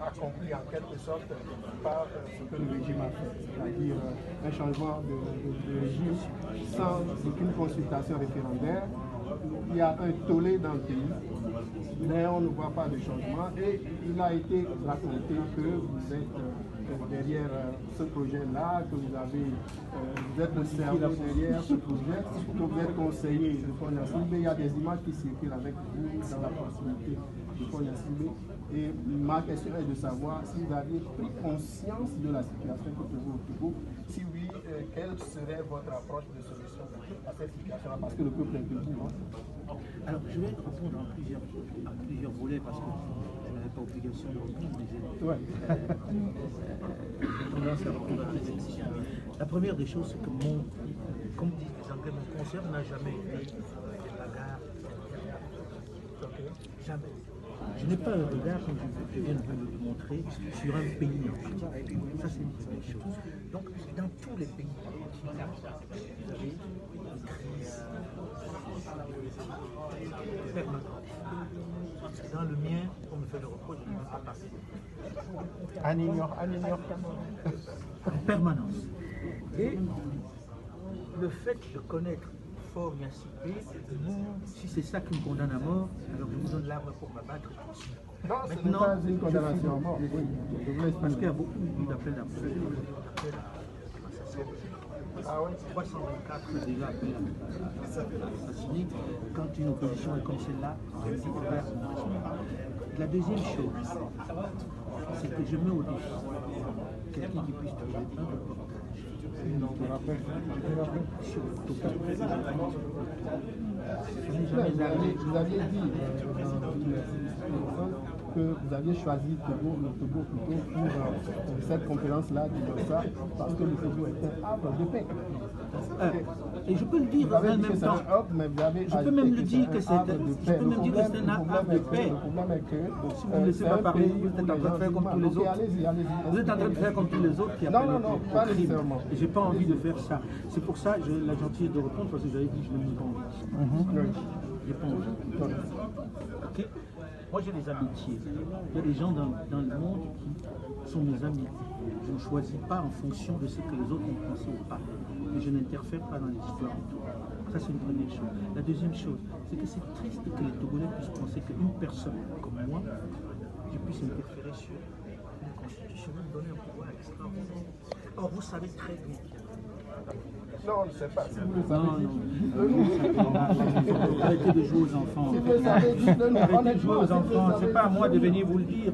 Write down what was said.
accompli en quelque sorte par ce que le régime a fait, c'est-à-dire un changement de régime sans aucune consultation référendaire. Il y a un tollé dans le pays, mais on ne voit pas de changement et il a été raconté que vous êtes derrière ce projet-là, que vous êtes le cerveau derrière ce projet, que vous êtes conseiller de Konya Simbe. Il y a des images qui circulent avec vous dans la proximité de Konya Simbe. Et ma question est de savoir si vous aviez pris conscience de la situation que vous au Togo. Si oui, quelle serait votre approche de solution à cette situation-là? Parce que le peuple est debout. Hein. Alors, je vais répondre à plusieurs volets parce que je n'avais pas obligation de répondre, mais j'ai tendance à répondre à des exigences. La première des choses, c'est que comme disent les Anglais, mon concert n'a jamais été des bagarres. Jamais. Je n'ai pas un regard, comme je viens de vous le montrer, sur un pays en général. Ça, c'est une première chose. Donc, dans tous les pays, vous avez une crise permanente. Dans le mien, on me fait le reproche, je ne veux pas passer. À New York. En permanence. Et le fait de connaître Fort Gnassingbé, si c'est ça qui me condamne à mort, alors je vous donne l'arme pour m'abattre. Non, ce n'est pas une condamnation à mort. Oui, parce qu'il y a beaucoup d'appels d'appel. Ah oui. 324 déjà appelés à assassiner. Quand une opposition est comme celle-là, on perd son respect. La deuxième chose, c'est que je mets au défi quelqu'un qui puisse trouver un reportage. Je te rappelle. Sur le Togo. Vous aviez dit que vous aviez choisi le Togo plutôt pour cette conférence-là de ça, parce que le Togo est un havre de paix. Et je peux le dire en même temps. Je peux même le dire que c'est un havre de paix. Le problème est que si vous ne laissez pas parler, vous êtes en train de faire comme tous les autres. Vous êtes en train de faire comme tous les autres qui appellent pas nécessairement. Et j'ai pas envie de faire ça. C'est pour ça que j'ai la gentillesse de répondre parce que j'avais dit que je n'ai pas envie. J'ai pas envie. Ok. Moi j'ai des amitiés. Il y a des gens dans le monde qui sont mes amis. Je ne choisis pas en fonction de ce que les autres ont pensé ou pas. Mais je n'interfère pas dans l'histoire. Ça c'est une première chose. La deuxième chose, c'est que c'est triste que les Togolais puissent penser qu'une personne comme moi, je puisse interférer sur une constitution, me donner un pouvoir extraordinaire. Or vous savez très bien qu'il y a non, on ne sait pas. Si vous le savez, non. Arrêtez de jouer aux enfants. Si vous le savez, dites-le nous. Arrêtez de jouer aux enfants. C'est pas à moi de venir vous le dire.